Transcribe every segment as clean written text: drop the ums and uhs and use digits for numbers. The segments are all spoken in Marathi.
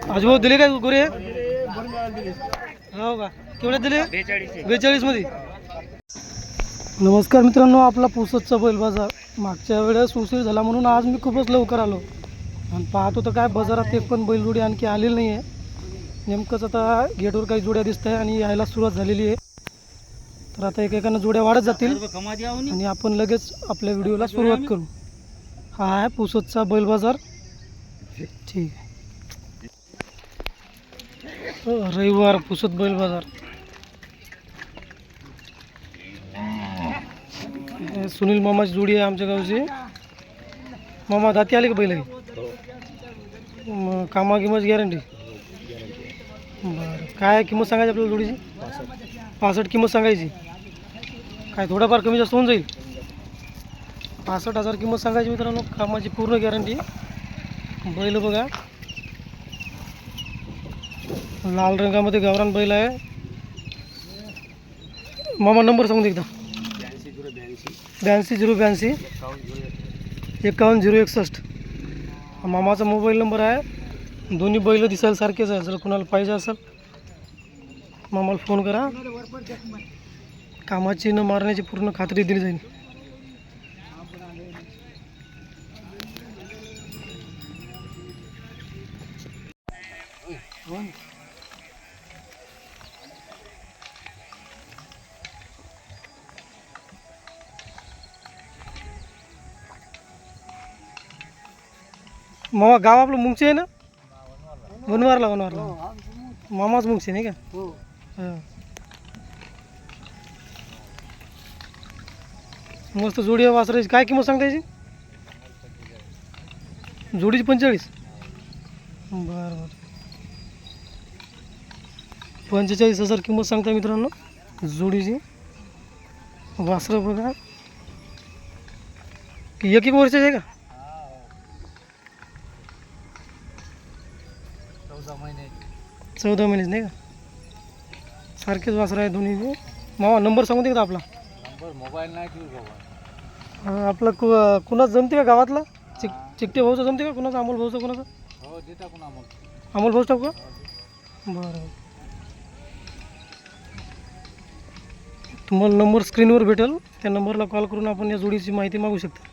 भाऊ दिले काय गोरे? हो का, केवढ्यात दिले? 42 मध्ये. नमस्कार मित्रांनो, आपला पुसदचा बैल बाजार मागच्या वेळेस उशीर झाला म्हणून आज मी खूपच लवकर आलो आणि पाहतो तर काय बाजारात एक पण बैलजोडी आणखी आलेली नाही आहे. नेमकंच आता गेटवर काही जोड्या दिसत आहे आणि यायला सुरुवात झालेली आहे. तर आता एकेकानं जोड्या वाढत जातील आणि आपण लगेच आपल्या व्हिडिओला सुरुवात करू. हा आहे पुसदचा बैल बाजार. ठीक आहे, रविवार पुसद बैल बाजार. सुनील मामाची जोडी आहे आमच्या गावची. मामा दाती आले का बैल? मग कामा किंमत गॅरंटी? बरं, काय किंमत सांगायची आपल्याला जोडीची? 65 किंमत सांगायची. काय थोडाफार कमी जास्त होऊन जाईल? 65,000 किंमत सांगायची मित्रांनो. कामाची पूर्ण गॅरंटी. बैल बघा, लाल रंगामध्ये गावरान बैल आहे. मामा नंबर सांगून दे एकदा. 82 082 51 061. मामाचा मोबाईल नंबर आहे. दोन्ही बैल दिसायला सारखेच आहे. जर कुणाला पाहिजे असेल मामाला फोन करा. कामाची न मारण्याची पूर्ण खात्री दिली जाईल. मामा गाव आपलं मुंगचे आहे ना? वनवारला. मामाच मुंगचे नाही का? हां, मस्त जोडी आहे वासराची. काय किंमत सांगता याची? जोडीची 45. बरं, 45,000 किंमत सांगता मित्रांनो जोडीची. वासरं बघा, एक वर्षाची आहे का? 14 महिन्याची नाही का? सारखेच वासरं आहे दोन्ही. मामा नंबर सांगू दे का आपला? मोबाईल नाही आपलं कुणाच जमते का गावातला? चिकटे भाऊचं जमते का? कुणाचं? अमोल भाऊचं? कुणाचं? हो, देता कोण अमोल भाऊच टाकू का? बरं, तुम्हाला नंबर स्क्रीनवर भेटेल. त्या नंबरला कॉल करून आपण या जोडीची माहिती मागू शकता.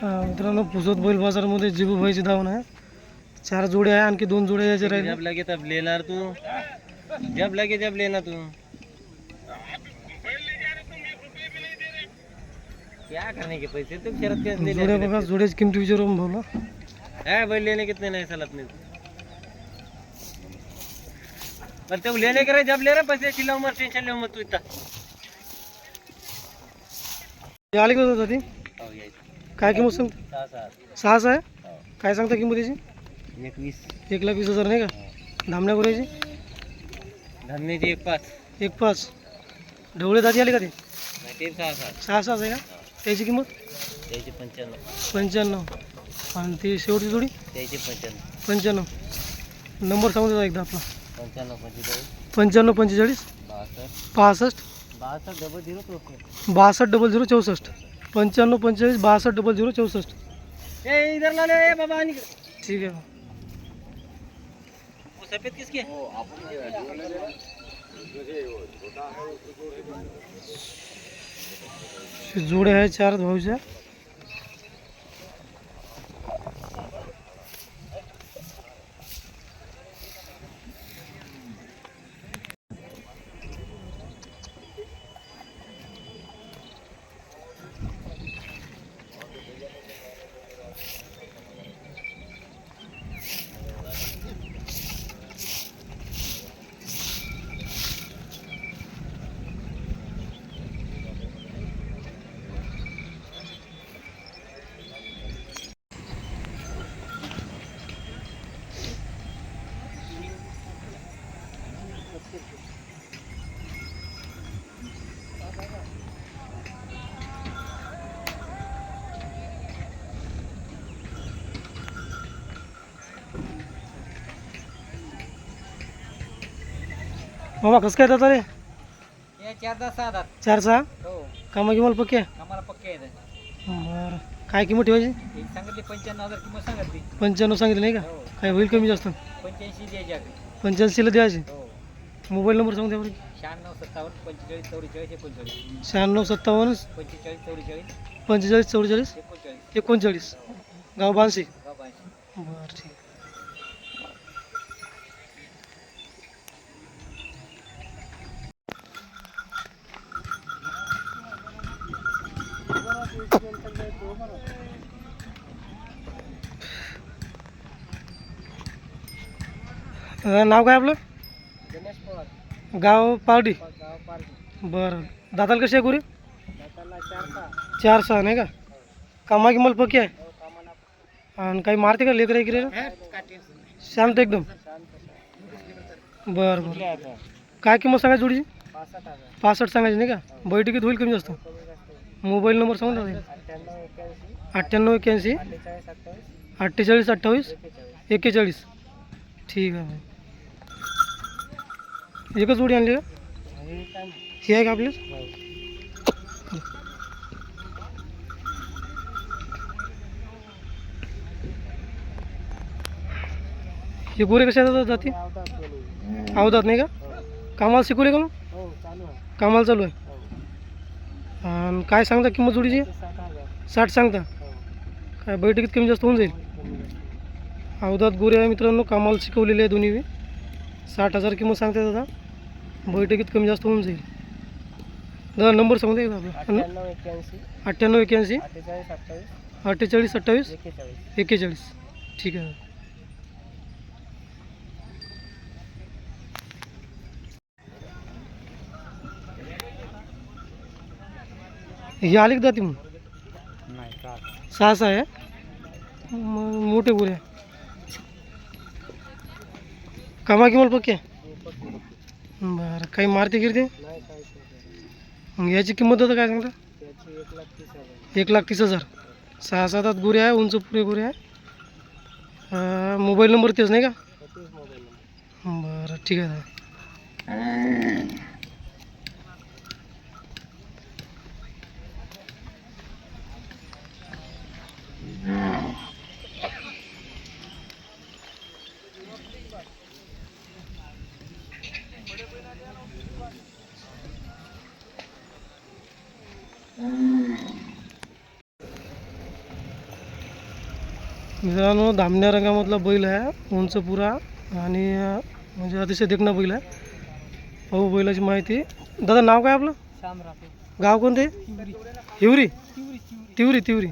मित्रांनो, पुसद बैल बाजारमध्ये जिबूभाईची धावण आहे. 4 जोड्या आहे, आणखी 2 जोड्या यायचे राहिले. जब लगे तब लेना तू, जब लगे जब लेना तू. क्या करने के पैसे तुम शरत के ले. जोड्या बघा, जोड्याची किंमत विचारून भाऊ ना. है भाई, लेने कितने नहीं सलत नहीं. पर तब लेने के रहे, जब ले रहे पैसे चिल्लाओ मत, टेंशन ले मत तू इतना. आली का ती? काय किंमत सांगता? 6 आहे. काय सांगता किंमत याची? 1,20,000 नाही का? धामण्या करायची? धामण्याची 1,5. ढवळे दादी आली का ते? 6 आहे का? त्याची किंमत? त्याची 95. आणि ती शेवटची जोडी? त्याची 95. नंबर सांगून देता एकदा आपला. 95 45 45 65 62 62 0064. 95 45 62 0064. ए इधर ला ले बाबा. ठीक आहे. वो सफेद किसकी है? जोड्या आहे 4 भाऊच्या. मामा कसं काय जाता रे? हे 4-10 4-6 हो कामा किंमत पक्की आहे? आम्हाला पक्के आहे बरं काय किंमत ठेवायची? हे सांगितले 95,000 किंमत सांगितली 95 सांगितलं नाही का? हो काय होईल कमी जास्त? 85 द्यायची आधी 85ला द्यायचे. हो मोबाईल नंबर सांगू द्या बरं. 96 57 45 44 96 57 45 44 45 44 41 39 गाव बांसी. बाबा बरं ठीक. नाव काय आपलं? गणेश पवार गाव पारडी. गाव पारडी बरं दाताल कशी आहे गुरी? दाताला 4-6 4-6 नाही का? कामा किंमत पक्की आहे? हो कामाला आणि काही मारते का लेकर इकडे? काटे शांत एकदम. बरं बरं काय किंमत सांगायची जोडीची? 65,000 65 सांगायची नाही का? बैठकीत होईल कमी जास्त? मोबाईल नंबर सांगून द्या. 98 81 98 81 48 28 48 41 ठीक आहे भाई. एकच जोडी आणली का? ही आहे का आपली? हे गोरे कशा जाती? आवतात नाही का? कामाला शिकवले का मग? हो चालू आहे कामाला चालू आहे. हो आणि काय सांगता किंमत जोडीची? 60 सांगता. काय बैठकीत कमी जास्त होऊन जाईल? अवधात गोरे आहे मित्रांनो, कामाला शिकवलेले आहे दोन्ही. 60,000 किंमत सांगते दादा. बैठकीत कमी जास्त होऊन जाईल. दादा नंबर सांगू द्या आपला. 98 98 81 81 48 48 28 28 41 41 ठीक आहे. हे आले का जाती मग? नाही का 6 आहे मग मोठे गोरे आहे. कामा किंमत पक्की आहे? बरं काही मारते गिरते? नाही काय मग याची किंमत होतं काय सांगता? त्याची 1,30,000 1,30,000. 6-7 गोरे आहे, उंच पुरे गोरे आहे. मोबाईल नंबर तेच नाही का? तेच मोबाईल नंबर बरं ठीक आहे. मित्रांनो धामण्या रंगामधला बैल आहे, उंच पुरा आणि म्हणजे अतिशय देखणा बैल आहे. पाहू बैलाची माहिती. दादा नाव काय आपलं? श्याम राठोड गाव कोणते? हिवरी. तिवरी तिवरी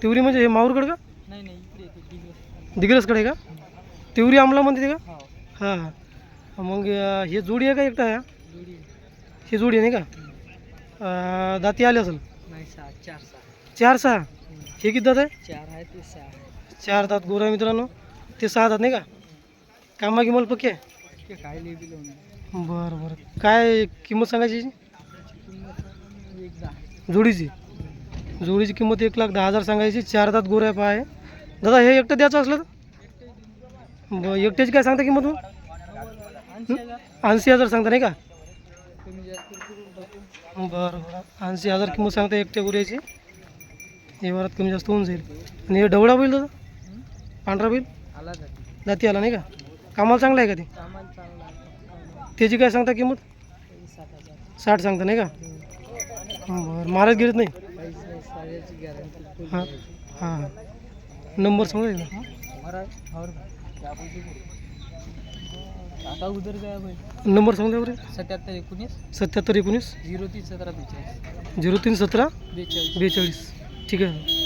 तिवरी म्हणजे हे माहूरगड का? नाही नाही इकडे दिग्रसकडे का? तिवरी आमला म्हणते का? हो हां हां. मग हे जोडी आहे का एकटा आहे? जोडी ही जोडी आहे नाही का? दाती आले असेल? नाही 4-6 4-6. हे किती दात आहे? 4 आहे ते 6 आहे 4 दात गोरा मित्रांनो. ते 6 दात नाही का? कामा किंमत पक्की आहे? ते काय लेबी लावून बरं बरं काय किंमत सांगायची याची? जोडीची किंमत 1,10,000 सांगायची. 4 दात गोरा आहे पाय. दादा हे एकटं द्यायचं असलं तर? बरं एकट्याची काय सांगता किंमत मग? 80,000 सांगता नाही का? बरं बरं 80,000 किंमत सांगता एकट्या गोऱ्याची. व्यवहारात कमी जास्त होऊन जाईल. आणि हे ढवळा बैल दादा? पांढरा बैल आला दाती आला नाही का? कामाला चांगला आहे का ते? सामान चांगला त्याची काय सांगता किंमत? 60 सांगता नाही का? बरं महाराज गिरत नाही? गॅरंटी हां हां नंबर सांगू एकदा. आता उधर गया भाई नंबर सांगू द्या बरं. 77 19 77 19 03 17 42 03 17 42 42 ठीक आहे.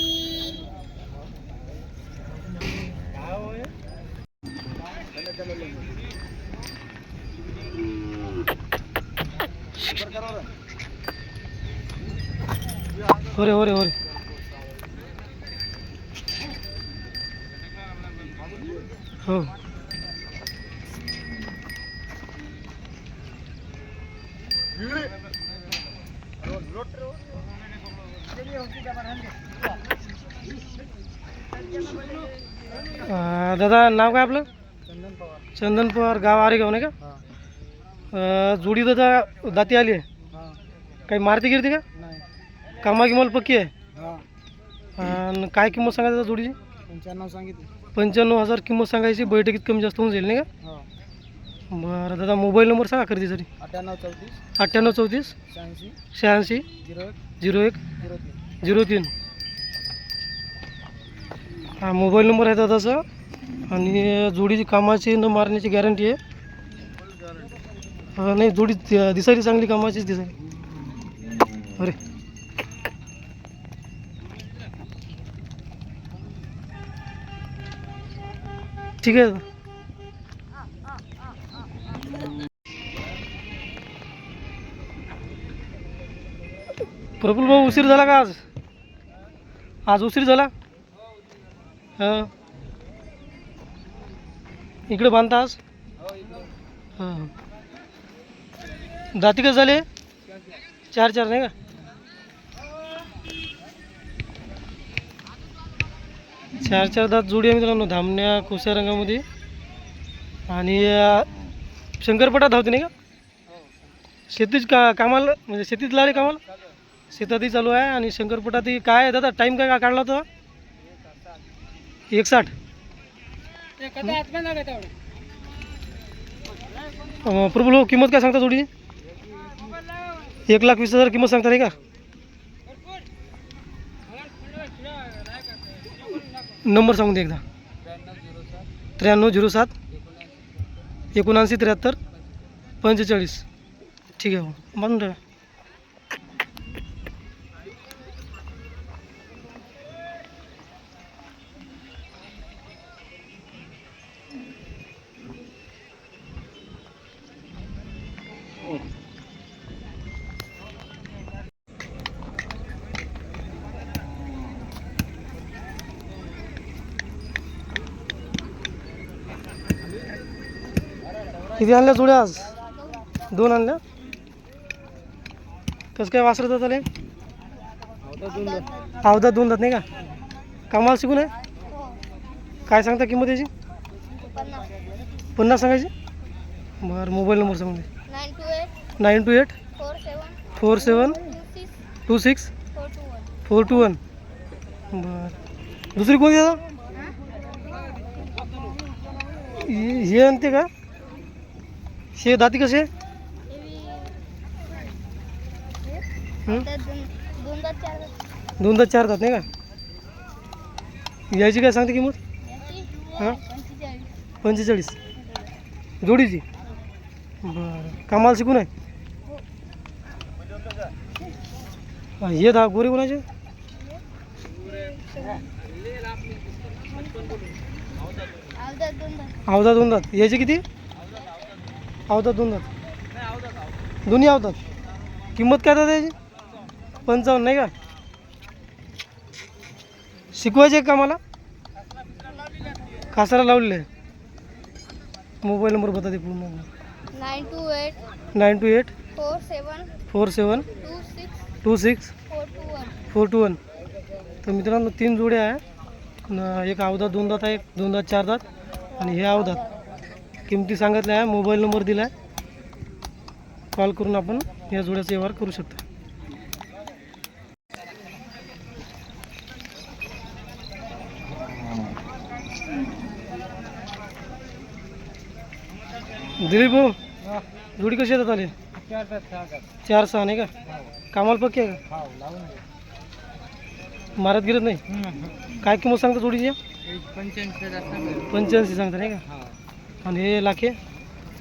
हो रे हो रे हो रे हो. दादा नाव काय आपलं? चंदन पवार चंदन पवार गाव आरेगाव नाही का? हां जोडी दादा दाती आली आहे. हां काही मारती गिरती का? नाही कामा गिमाल पक्की आहे. हां आणि काय किंमत सांगायची दादा जोडीची? 95 सांगितले 95,000 किंमत सांगायची. बैठकीत कमी जास्त होऊन जाईल नाही का? हो बरं दादा मोबाईल नंबर सांगा खरेदीसाठी. 98 34 98 34 86 86 01 01 03 03. हा मोबाईल नंबर आहे दादाचा. आणि जोडीची कामाची न मारण्याची गॅरंटी आहे. नाही जोडी दिसायची चांगली, कामाचीच दिसायची. अरे ठीक आहे दादा. प्रफुल्ल भाऊ उशीर झाला का आज? आज उशीर झाला. हां इकडे बांधता आज. हां दाती कसं झाले? 4 नाही का? चार दात जोडी आहे मित्रांनो, धामण्या कोस्या रंगामध्ये. आणि शंकरपटा धावते नाही का? शेतीच कामाला, म्हणजे शेतीत लागले कामाला, शेतातही चालू आहे. आणि शंकरपटातही काय आहे दादा, टाईम काय काढला होता? 1:60. प्रभू भाऊ किंमत काय सांगता जोडी? 1,20,000 किंमत सांगता नाही का? नंबर सांगून दे एकदा. 9307 79 73 45. ठीक आहे भाऊ, बांधून ठेवा. किती आणल्या जोड्या आज? 2 आणल्या. कसं काय वासरत आले? अवधा 2 दात नाही का? कामाला शिकून आहे. काय सांगता किंमत याची? 50 सांगायची. बरं मोबाईल नंबर सांगून दे. 928 47 26 421. बरं दुसरी कोणती दादा? हे आणते का? शे दाती कसे? 2 दात 4 दात नाही का? याची काय सांगते किंमत? हां 45 जोडीची. बरं कामाला शिकून आहे. हे गोरे कोणाचे? अवधा 2 दात. याचे किती? अवधात 2 दात. दोन्ही अवधात. किंमत काय दादा याची? 55 नाही का? शिकवायचे का मला? कासारा लावलेले आहे. मोबाईल नंबर बता दे पूर्ण. 928 47 26 421. तर मित्रांनो 3 जोड्या आहे. एक अवधात 2 दात आहे, 2 दात 4 दात, आणि हे अवधात. किमती सांगितल्या आहे, मोबाईल नंबर दिला आहे. कॉल करून आपण या जोड्याचा व्यवहार करू शकता. दिलीप भाऊ जोडी कशी येतात आले? 4-6 नाही का? कामाला पक्की आहे का? मारत गिरत नाही. काय किंमत सांगता जोडीची? 85 सांगता नाही का? आणि हे लाखे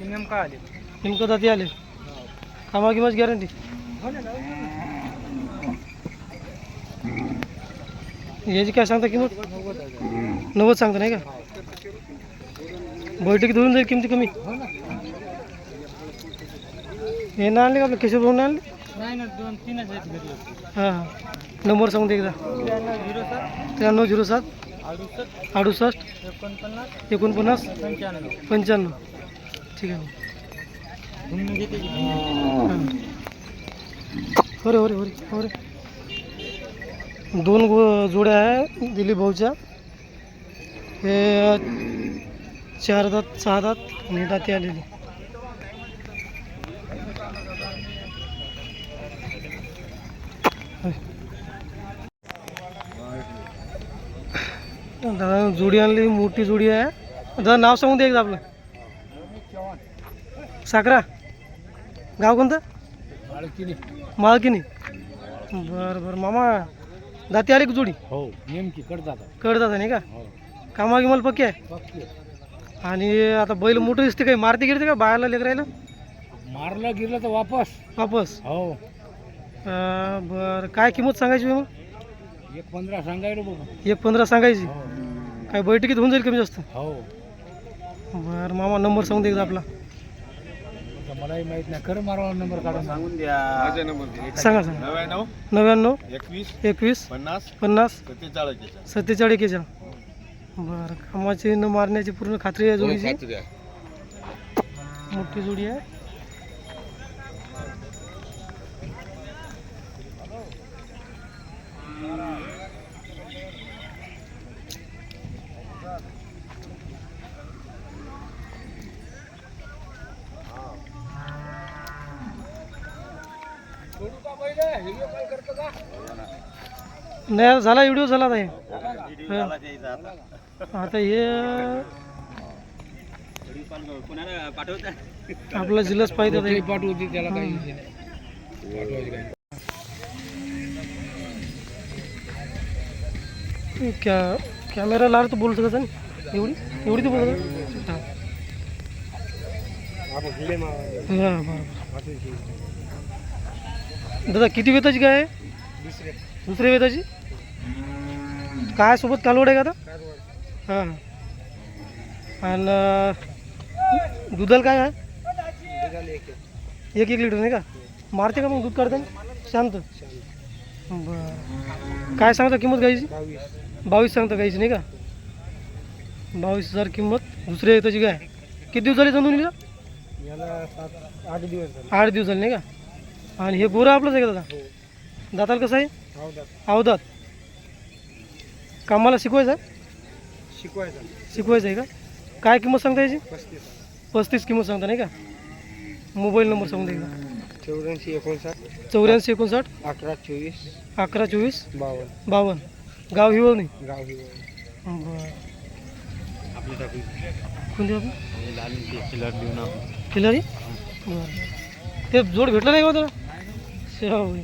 नेमकं दाती आले. कामा किंमत गॅरंटी. याची काय सांगता किंमत? 90 सांगता नाही का? बैठकीत धरून जाईल किमती कमी. हे ना आणले का आपलं केशव भाऊ? आणले हां हां. नंबर सांगून दे एकदा. 9307 68 49 95. ठीक आहे. हो रे. 2 जोड्या आहे दिलीप भाऊच्या. हे 4 दात 6 दात आणि दाती आलेली. दादा जोडी आणली, मोठी जोडी आहे. दादा नाव सांगून दे एकदा आपलं. साखरा, गाव कोणतं? माळकिनी. बरं बरं मामा, दाती आली का जोडी? हो नेमकी कडतात. कडतात नाही का? कामा गिमाल पक्की आहे. आणि आता बैल मोठं दिसते, काही मारती गिरते का बायाला लेकरायला? मारलं गिरलं तर वापस. वापस. हो बरं काय किंमत सांगायची मग? 1.15 सांगायला बघू. 1.15 सांगायची. काय बैठकीत होऊन जाईल कमी जास्त? हो बरं मामा नंबर सांगून दे एकदा आपला. मलाही माहित नाही, खरं मारवा नंबर काढून सांगून द्या. माझा नंबर सांगा सांगा. 99 21 50 47. बरं कामाची न मारण्याची पूर्ण खात्री आहे जोडीची. मोठी जोडी आहे. नाही झाला, व्हिडिओ झाला आता हे. आता हे आपला जिल्हाच पाहिजे आता हे. पाठवते त्याला काही कॅमेरा लावला तर बोलतो का एवढी एवढी तर बोलतो. हां बरं. दादा किती वेताची काय आहे? दुसऱ्या वेताची. काय सोबत कालवड आहे का आता? हां. आणि दुधाला काय आहे? 1 लिटर नाही का? मारते का मग दूध काढताना? शांत. बरं काय सांगता किंमत गाईची? 22 सांगता गाईची नाही का? 22,000 किंमत. दुसऱ्या वेताची काय? किती दिवस झाले समजून लिहा? 8 दिवस झाले नाही का? आणि हे गोरा आपलंच आहे का दादा? दाताला कसं आहे? अवदात. कामाला शिकवायचं आहे का? काय किंमत सांगता याची? 35 किंमत सांगता नाही का? मोबाईल नंबर सांगून दे एकदा. 84 59 11 24 52. गाव हिवळणी. बरं कोणती आपली? खिलारी. बरं ते जोड भेटलं नाही का त्याला? होय.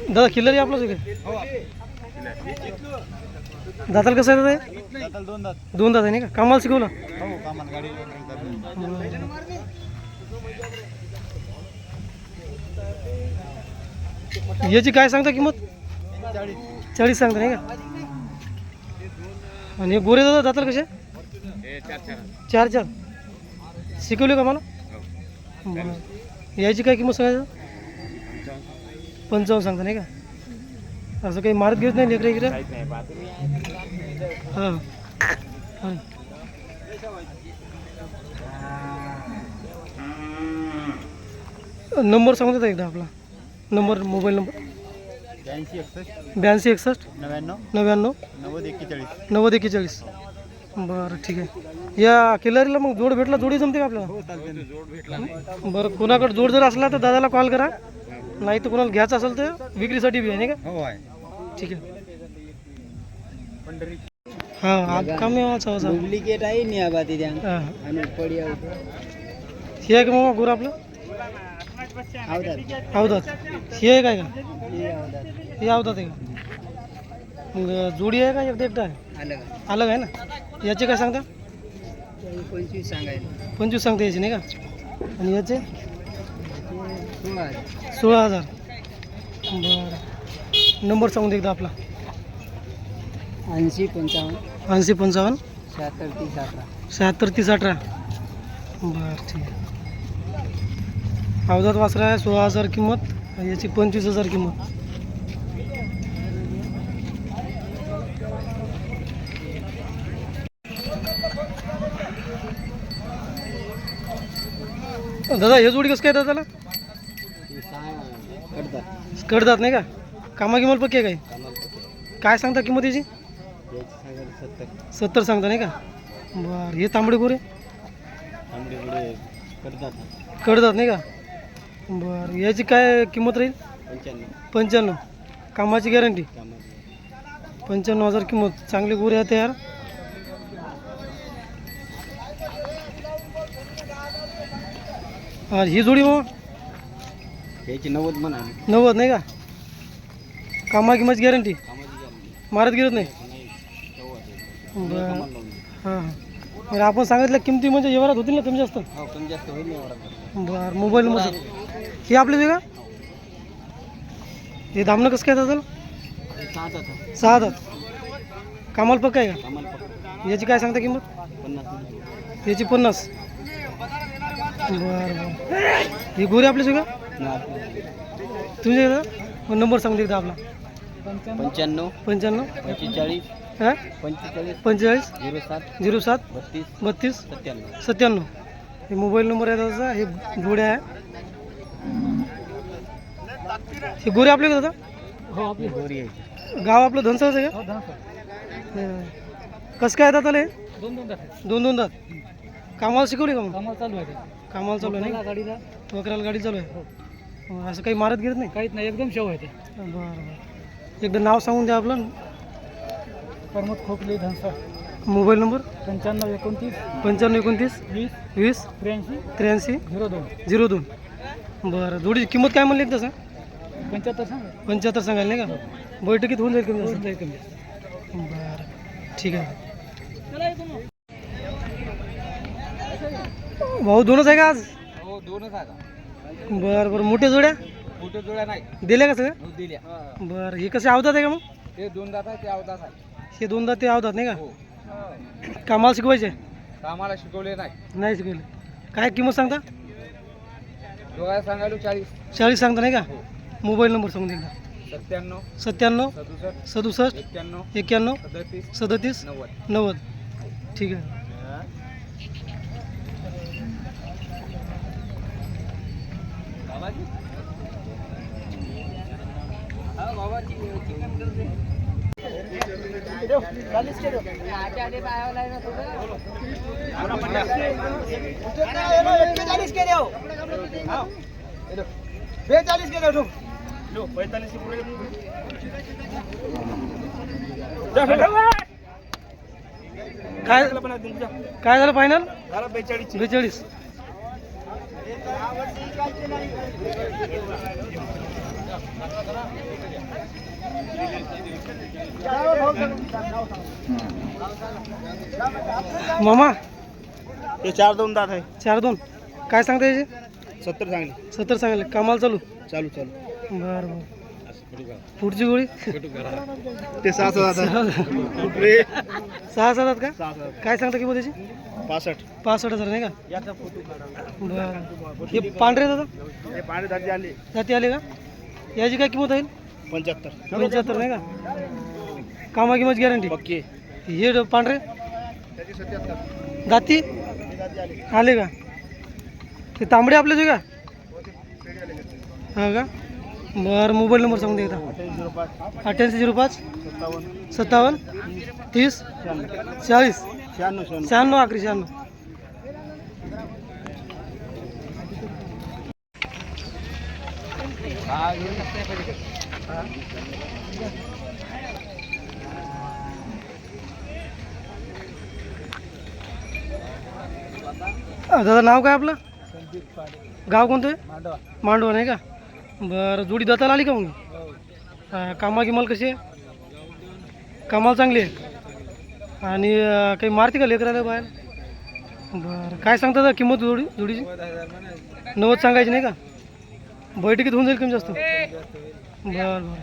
दादा खिल्लारी आपलंच आहे का? दाताला कसं आहे दादा? 2 दात आहे नाही का? कामाला शिकवलं? याची काय सांगता किंमत? 40 सांगता नाही का? आणि गोरे दादा दाताला कसे? 4 शिकवले का मला? याची काय किंमत सांगायचं? 55 सांगता नाही का? असं काही मारत घेत नाही लेकरं इकडे? हां हां. नंबर सांगू देता एकदा आपला नंबर, मोबाईल नंबर? 82 61 99 90 41. बरं ठीक आहे. या किल्लारीला मग जोड भेटला, जोडी जमते का आपल्याला? बरं कोणाकडे जोड जर असला तर दादाला कॉल करा, नाही तर कोणाला घ्यायचं असेल तर विक्रीसाठी बी आहे नाही का? ठीक आहे. हां आज कमी वाचा डुप्लिकेट आहे नाही आबादी द्या हां. आणि पडी हे आहे का मामा गुरु आपलं? अवधात. हे आहे काय का? हे अवधात आहे का? मग जोडी आहे का एकटा आहे? अलग आहे ना? याचे काय सांगता? 25 सांगायला. 25 सांगता याचे नाही का? आणि याचे 16,000. बरं नंबर सांगून दे एकदा आपला. 80 55 80 55 76 30 18. 76 30 18. बरं ठीक आहे. अवधात वासरा आहे, 16,000 किंमत. याची 25,000 किंमत. दादा हे जोडी कसं काय दादाला? कडदात नाही का? कामा किंमत पक्की आहे काय? काय सांगता किंमत याची? 70 70 सांगता नाही का? बरं. हे तांबडे गोरे तांबडे पुढे करतात कडतात नाही का? बरं. याची काय किंमत राहील? 95 95. कामाची गॅरंटी? कामाची 95,000 किंमत. चांगली गोरे आहेत यार. ही जोडी मग याची 90 म्हणा 90 नाही का? कामा किंमत गॅरंटी? कामाची गॅरंटी मारत गिरत नाही? बरं. हां बरं. आपण सांगितलं किमती म्हणजे व्यवहारात होतील ना कमी जास्त? हो कमी जास्त होईल नाही एवढा बरं. मोबाईल नंबर हे आपले जे का हे दामनं कसं काय दादा? 6 दात. कामाला पक्का आहे का? कामाला पकडून याची काय सांगता किंमत? 50 याची 50. बरं बरं. ही गोरी आपली सगळं तुमच्या इथं नंबर सांगू एकदा आपला? 95 95 45 हां 45 45 07 07 32 32 97 97. हे मोबाईल नंबर आहे दादा. हे जोड्या आहे. हे गोरे आपले का दादा? हो आपली गोरी आहे गाव आपलं धनसरच आहे का? कसं काय दादा हे? 2 दात. कामाला शिकवली का मग? कामाला चालू आहे कामाला चालू आहे नाही? गाडीला वकराला गाडी चालू आहे. असं काही मारत गिरत नाही? काहीच नाही एकदम शेव आहे ते बरं बरं. एकदा नाव सांगून द्या आपलं. प्रमोद खोकले धनसा मोबाईल नंबर? 95 29 95 29 20 20 83 83 02 02. बरं. जोडीची किंमत काय म्हणली तसं? 75 सांगा 75 सांगायला नाही का? बैठकीत होऊन जाईल कमी जास्त? बरं ठीक आहे. भाऊ दोनच आहे का आज? हो दोनच आहे बरं बरं. मोठ्या जोड्या मोठे जोड्या नाही दिल्या का सगळ्या? दिल्या बरं. हे कसे अवधात आहे का मग? ते 2 दात आहे ते अवदास आहे हे 2 दात ते अवधात नाही का? हो कामाला शिकवायचे? कामाला शिकवले नाही नाही शिकवले. काय किंमत सांगता? दोघांना सांगायलो 40 40 सांगता नाही का? मोबाईल नंबर सांगून एकदा? 97 97 67 67 91 91 37 37 90 90. ठीक आहे. काय काय झालं फायनल? 42. मामा ते 4-2 दात आहे 4-2 काय सांगता याचे? 70 सांगले 70 सांगायला. कामाला चालू? चालू बरं बरं. पुढची गोळी? ते 6 दात 6 दात का? काय सांगता किंमत त्याची? 65 65,000 नाही का? याचा फोटो काढा बरं. हे पांढरे दादा हे पाणी दात आले जाती आले का? याची काय किंमत होईल? 75 75 नाही का? कामा किंमत गॅरंटी? पक्के हे पांढरे त्याची 77 दाती आले का? ते तांबडे आपले जे का? हा का? बरं. मोबाईल नंबर सांगून द्या एकदा? 8805 57 30 40 96 आखरी 96. दादा नाव काय आपलं? गाव कोणतं आहे? मांडवा नाही का? बरं. जोडी दाताला आली का मग? कामा गिमाल कशी आहे? कामाला चांगली आहे. आणि काही मारते का लेकराला बाहेर? बरं. काय सांगता दादा किंमत जोडीची? 90 सांगायची नाही का? बैठकीत होऊन जाईल कमी जास्त? बरं बरं.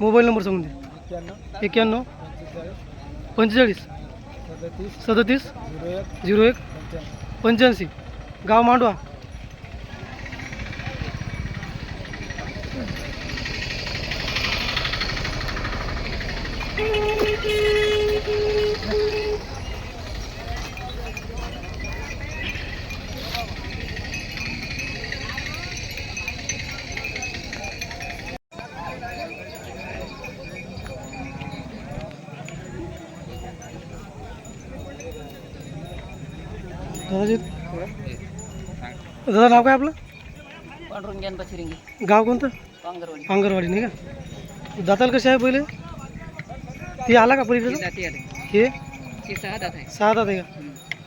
मोबाईल नंबर सांगून द्या? 91 45 37 01 85. गाव मांडवा. दादाजी दादा नाव काय आपलं? पांडुरंग ज्ञान बसिरिंगी गाव कोणतं? पांगरवाडी अंगरवाडी नाही का? दाताल कसे आहे पहिले? ती आला का पलीकडे? जाती आले हे ते 6 दात आहे 6 दात आहे का?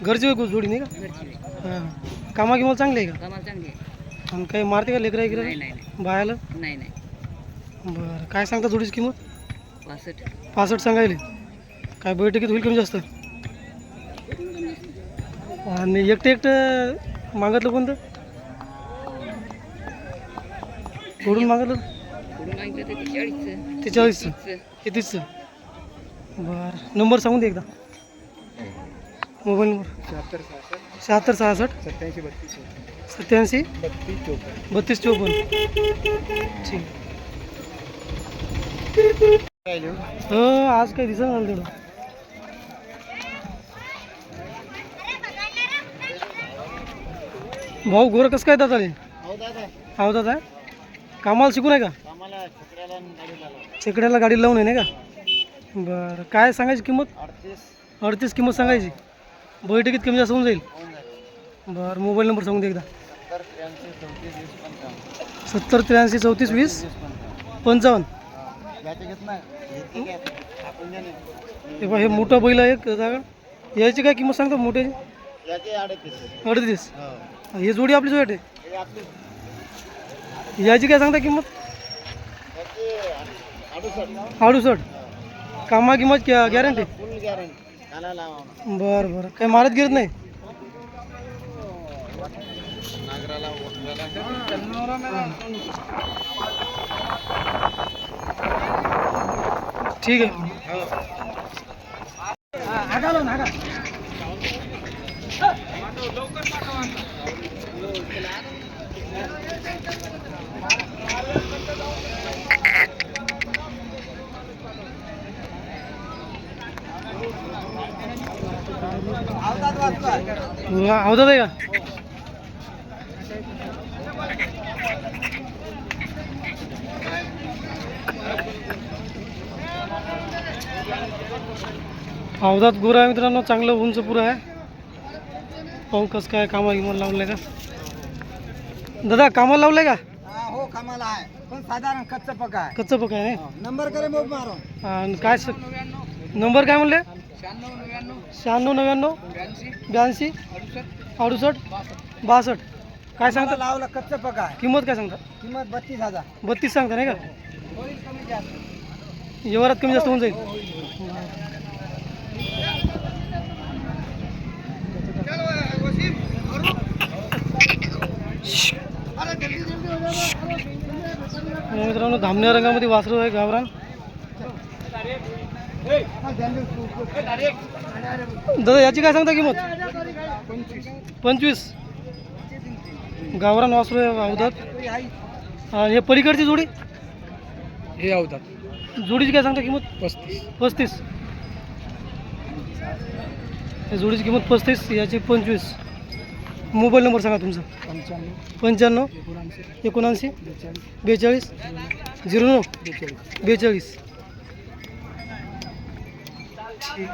घरची जोडी नाही का? घरची हां कामा किंमत चांगली आहे का? कामाला चांगली आहे आणि काही मारते का लेकरं नाही इकडे नाही नाही बायाला? नाही नाही बरं काय सांगता जोडीची किंमत? 65 65 सांगायले. काय बैठकीत होईल कमी जास्त? आणि एकटं मागितलं कोणतं? सोडून मागितलं पुढून मागितलं तर 40चं ते 40चं हे 30चं. बरं नंबर सांगून दे एकदा. मोबाईल नंबर 76 76 66 87 87 32 54 ठीक. हो आज काही दिसत नाही तेवढं. भाऊ गोरं कसं काय दादा रे? हो दादा कामाला शिकून आहे का? छकड्याला गाडी लावून आहे नाही का? बरं काय सांगायची किंमत? 38 किंमत सांगायची. बैठकीत कमी जास्त होऊन जाईल. बरं मोबाईल नंबर सांगून दे एकदा. 70 83 34 20 55. हे बघा हे मोठं बैल आहे एक जागा. याची काय किंमत सांगतो मोठ्याची? 38. हे जोडी आपली जोडी आहे. याची काय सांगता किंमत? 68. कामा किंमत गॅरंटी? बरं बरं काही मारत गिरत नाही? ठीक आहे. अवधात आहे का? अवधात गोरा आहे मित्रांनो. चांगलं उंच पुरं आहे. पाहू कसं काय कामा गिमाला लावलंय का? दादा कामाला लावलंय का? हो कामाला आहे पण साधारण कच्चा पक्का आहे. कच्चं पक आहे. नंबर करे मग मारो. आणि काय नंबर काय म्हणले? 96 99 82 68 62. काय सांगता? लावला कच्चा पक्का आहे. किंमत काय सांगता? किंमत 32,000. 32 सांगता नाही का? व्यवहारात कमी जास्त होऊन जाईल. मित्रांनो धामण्या रंगामध्ये वासरू आहे गावरान. दादा याची काय सांगता किंमत? 25. गावरान वासरू आहे अवधात. आणि हे पलीकडची जोडी? हे अवधात. जोडीची काय सांगता किंमत? 35. या जोडीची किंमत 35 याची 25. मोबाईल नंबर सांगा तुमचा. 95 79 42 09 42. ठीक.